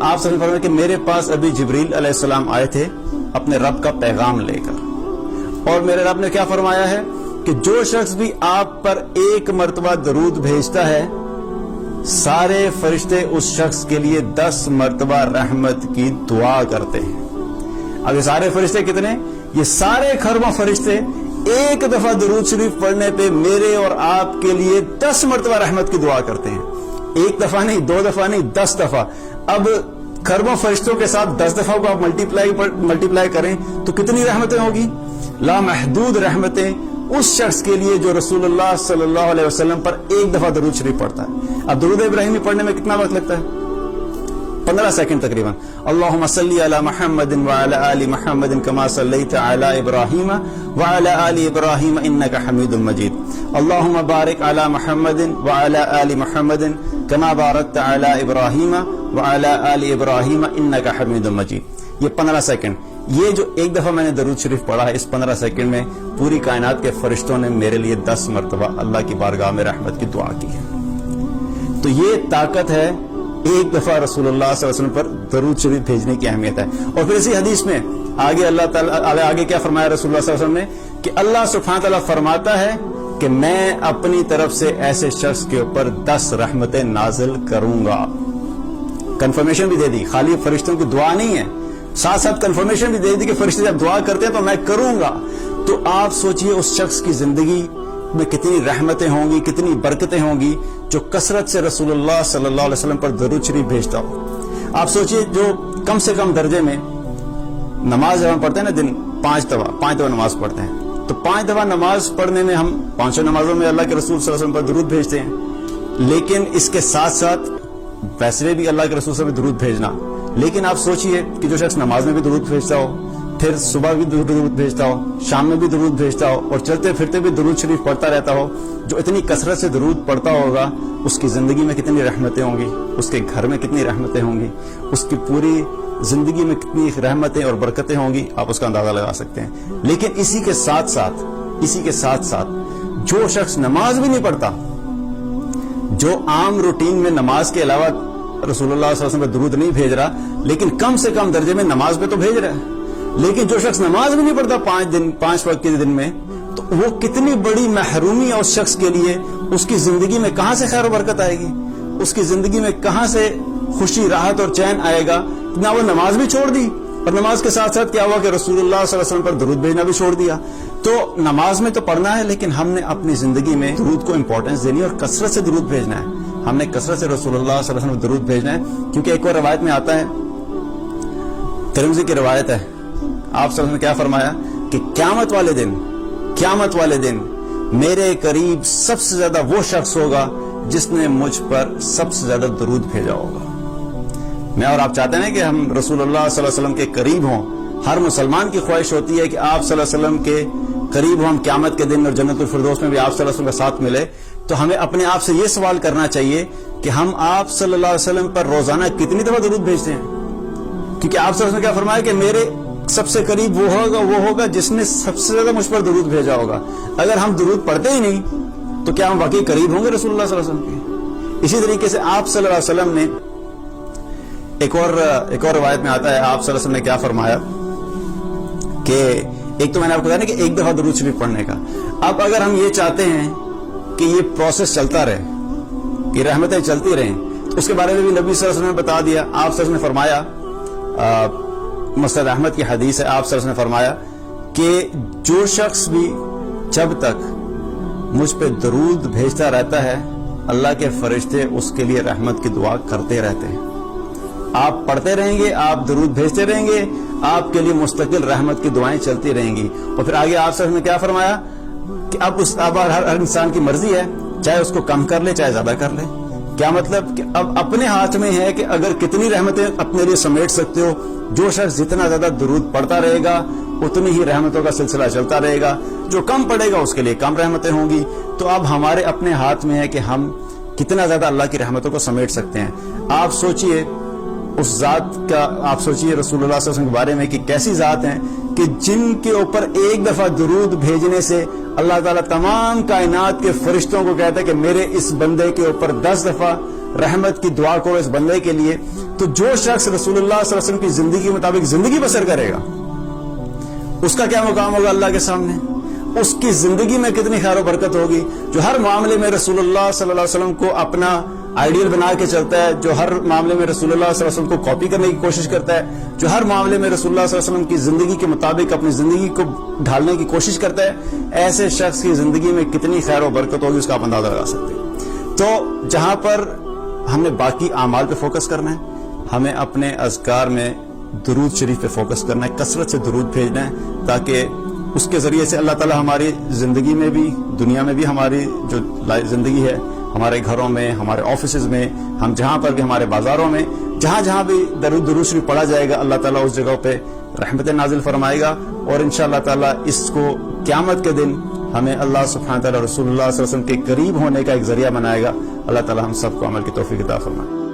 آپ سے فرمایا کہ میرے پاس ابھی جبریل علیہ السلام آئے تھے اپنے رب کا پیغام لے کر، اور میرے رب نے کیا فرمایا ہے کہ جو شخص بھی آپ پر ایک مرتبہ درود بھیجتا ہے سارے فرشتے اس شخص کے لیے 10 مرتبہ رحمت کی دعا کرتے ہیں۔ اب یہ سارے فرشتے کتنے؟ یہ سارے خربوں فرشتے ایک دفعہ درود شریف پڑھنے پہ میرے اور آپ کے لیے 10 مرتبہ رحمت کی دعا کرتے ہیں۔ ایک دفعہ نہیں، 2 دفعہ نہیں، 10 دفعہ۔ اب خربوں فرشتوں کے ساتھ 10 دفعہ کو آپ ملٹیپلائی کریں تو کتنی رحمتیں ہوگی؟ لامحدود رحمتیں اس شخص کے لیے جو رسول اللہ صلی اللہ علیہ وسلم پر ایک دفعہ درود شریف پڑھتا ہے۔ اب درود ابراہیمی پڑھنے میں کتنا وقت لگتا ہے؟ 15 سیکنڈ تقریباً۔ اللہم صلی علی محمد وعلی آل محمد کما صلیت علی ابراہیم وعلی آل ابراہیم انک حمید مجید۔ اللہم بارک علی محمد وعلی آل محمد کما بارکت علی ابراہیم وعلی آل ابراہیم انک حمید مجید۔ یہ 15 سیکنڈ، یہ جو ایک دفعہ میں نے درود شریف پڑھا ہے، اس 15 سیکنڈ میں پوری کائنات کے فرشتوں نے میرے لیے 10 مرتبہ اللہ کی بارگاہ میں رحمت کی دعا کی ہے۔ تو یہ طاقت ہے ایک دفعہ رسول اللہ صلی اللہ علیہ وسلم پر درود شریف بھیجنے کی اہمیت ہے۔ اور پھر اسی حدیث میں آگے اللہ تعالی آگے کیا فرمایا رسول اللہ صلی اللہ علیہ وسلم نے کہ اللہ سبحانہ تعالیٰ فرماتا ہے کہ میں اپنی طرف سے ایسے شخص کے اوپر 10 رحمتیں نازل کروں گا۔ کنفرمیشن بھی دے دی، خالی فرشتوں کی دعا نہیں ہے، ساتھ ساتھ کنفرمیشن بھی دے دی کہ فرشتے جب دعا کرتے ہیں تو میں کروں گا۔ تو آپ سوچئے اس شخص کی زندگی میں کتنی رحمتیں ہوں گی، کتنی برکتیں ہوں گی جو کثرت سے رسول اللہ صلی اللہ علیہ وسلم پر درود شریف بھیجتا ہو۔ آپ سوچئے جو کم سے کم درجے میں نماز جب ہم پڑھتے ہیں نا، دن 5 دفعہ نماز پڑھتے ہیں، تو 5 دفعہ نماز پڑھنے میں ہم 5 نمازوں میں اللہ کے رسول صلی اللہ علیہ وسلم پر درود بھیجتے ہیں، لیکن اس کے ساتھ ساتھ ویسے بھی اللہ کے رسول صلی اللہ علیہ وسلم پر درود بھیجنا۔ لیکن آپ سوچئے کہ جو شخص نماز میں بھی درود بھیجتا ہو، پھر صبح بھی درود بھیجتا ہو، شام میں بھی درود بھیجتا ہو، اور چلتے پھرتے بھی درود شریف پڑھتا رہتا ہو، جو اتنی کثرت سے درود پڑھتا ہوگا اس کی زندگی میں کتنی رحمتیں ہوں گی، اس کے گھر میں کتنی رحمتیں ہوں گی، اس کی پوری زندگی میں کتنی رحمتیں اور برکتیں ہوں گی، آپ اس کا اندازہ لگا سکتے ہیں۔ لیکن اسی کے ساتھ ساتھ جو شخص نماز بھی نہیں پڑھتا، جو عام روٹین میں نماز کے علاوہ رسول اللہ صلی اللہ علیہ وسلم پہ درود نہیں بھیج رہا، لیکن کم سے کم درجے میں نماز پہ تو بھیج رہا ہے، لیکن جو شخص نماز بھی نہیں پڑھتا 5 وقت کے دن میں، تو وہ کتنی بڑی محرومی ہے اس شخص کے لیے۔ اس کی زندگی میں کہاں سے خیر و برکت آئے گی، اس کی زندگی میں کہاں سے خوشی، راحت اور چین آئے گا؟ نہ وہ نماز بھی چھوڑ دی، اور نماز کے ساتھ ساتھ کیا ہوا کہ رسول اللہ صلی اللہ علیہ وسلم پر درود بھیجنا بھی چھوڑ دیا۔ تو نماز میں تو پڑھنا ہے، لیکن ہم نے اپنی زندگی میں درود کو امپورٹنس دینی ہے اور کثرت سے درود بھیجنا ہے۔ ہم نے کثرت سے رسول اللہ صلی اللہ علیہ وسلم درود بھیجنا ہے، کیونکہ ایک اور روایت میں آتا ہے، ترمذی کی روایت ہے، آپ صلی اللہ علیہ وسلم نے کیا فرمایا کہ قیامت والے دن میرے قریب سب سے زیادہ وہ شخص ہوگا جس نے مجھ پر سب سے زیادہ درود بھیجا ہوگا۔ میں اور آپ چاہتے ہیں کہ ہم رسول اللہ صلی اللہ علیہ وسلم کے قریب ہوں۔ ہر مسلمان کی خواہش ہوتی ہے کہ آپ صلی اللہ علیہ وسلم کے قریب ہوں، ہم قیامت کے دن اور جنت الفردوس میں بھی آپ صلی اللہ علیہ وسلم کا ساتھ ملے۔ تو ہمیں اپنے آپ سے یہ سوال کرنا چاہیے کہ ہم آپ صلی اللہ علیہ وسلم پر روزانہ کتنی دفعہ درود بھیجتے ہیں؟ کیونکہ آپ صلی اللہ علیہ وسلم نے کیا فرمایا کہ میرے سب سے قریب وہ ہوگا جس نے سب سے زیادہ مجھ پر درود بھیجا ہوگا۔ اگر ہم درود پڑھتے ہی نہیں تو کیا ہم واقعی قریب ہوں گے رسول اللہ صلی اللہ علیہ وسلم کے؟ اسی طریقے سے آپ صلی اللہ علیہ وسلم نے ایک اور روایت میں آتا ہے، آپ صلی اللہ علیہ وسلم نے کیا فرمایا کہ ایک تو میں نے آپ کو بتایا نا کہ ایک دفعہ درود شریف پڑھنے کا، اب اگر ہم یہ چاہتے ہیں کہ یہ پروسیس چلتا رہے، کہ رحمتیں چلتی رہیں، تو اس کے بارے میں بھی نبی صلی اللہ علیہ وسلم نے بتا دیا۔ آپ صلی اللہ علیہ وسلم نے فرمایا، مسند احمد کی حدیث ہے، آپ صلی اللہ علیہ وسلم نے فرمایا کہ جو شخص بھی جب تک مجھ پہ درود بھیجتا رہتا ہے، اللہ کے فرشتے اس کے لیے رحمت کی دعا کرتے رہتے ہیں۔ آپ پڑھتے رہیں گے، آپ درود بھیجتے رہیں گے، آپ کے لیے مستقل رحمت کی دعائیں چلتی رہیں گی۔ اور پھر آگے آپ صلی اللہ علیہ وسلم نے کیا فرمایا کہ اب ہر انسان کی مرضی ہے، چاہے اس کو کم کر لے چاہے زیادہ کر لے۔ کیا مطلب کہ اب اپنے ہاتھ میں ہے کہ اگر کتنی رحمتیں اپنے لیے سمیٹ سکتے ہو۔ جو شخص جتنا زیادہ درود پڑھتا رہے گا اتنی ہی رحمتوں کا سلسلہ چلتا رہے گا، جو کم پڑھے گا اس کے لیے کم رحمتیں ہوں گی۔ تو اب ہمارے اپنے ہاتھ میں ہے کہ ہم کتنا زیادہ اللہ کی رحمتوں کو سمیٹ سکتے ہیں۔ آپ سوچئے اس ذات کا، آپ سوچئے رسول اللہ صلی اللہ علیہ وسلم کے بارے میں کہ کیسی ذات ہیں کہ جن کے اوپر ایک دفعہ درود بھیجنے سے اللہ تعالیٰ تمام کائنات کے فرشتوں کو کہتا ہے کہ میرے اس بندے کے اوپر 10 دفعہ رحمت کی دعا کرو اس بندے کے لیے. تو جو شخص رسول اللہ صلی اللہ علیہ وسلم کی زندگی کے مطابق زندگی بسر کرے گا اس کا کیا مقام ہوگا اللہ کے سامنے, اس کی زندگی میں کتنی خیر و برکت ہوگی. جو ہر معاملے میں رسول اللہ صلی اللہ علیہ وسلم کو اپنا آئیڈیل بنا کے چلتا ہے, جو ہر معاملے میں رسول اللہ صلی اللہ علیہ وسلم کو کاپی کرنے کی کوشش کرتا ہے, جو ہر معاملے میں رسول اللہ صلی اللہ علیہ وسلم کی زندگی کے مطابق اپنی زندگی کو ڈھالنے کی کوشش کرتا ہے, ایسے شخص کی زندگی میں کتنی خیر و برکت ہوگی اس کا آپ اندازہ لگا سکتے ہیں. تو جہاں پر ہم نے باقی اعمال پہ فوکس کرنا ہے, ہمیں اپنے اذکار میں درود شریف پہ فوکس کرنا ہے, کثرت سے درود بھیجنا ہے, تاکہ اس کے ذریعے سے اللہ تعالیٰ ہماری زندگی میں بھی دنیا میں بھی ہماری جو زندگی ہے, ہمارے گھروں میں, ہمارے آفیسز میں, ہم جہاں پر بھی, ہمارے بازاروں میں, جہاں جہاں بھی درود شریف پڑھا جائے گا, اللہ تعالیٰ اس جگہوں پہ رحمت نازل فرمائے گا. اور انشاءاللہ تعالیٰ اس کو قیامت کے دن ہمیں اللہ سبحانہ تعالیٰ رسول اللہ صلی اللہ علیہ وسلم کے قریب ہونے کا ایک ذریعہ بنائے گا. اللہ تعالیٰ ہم سب کو عمل کی توفیق عطا فرمائے.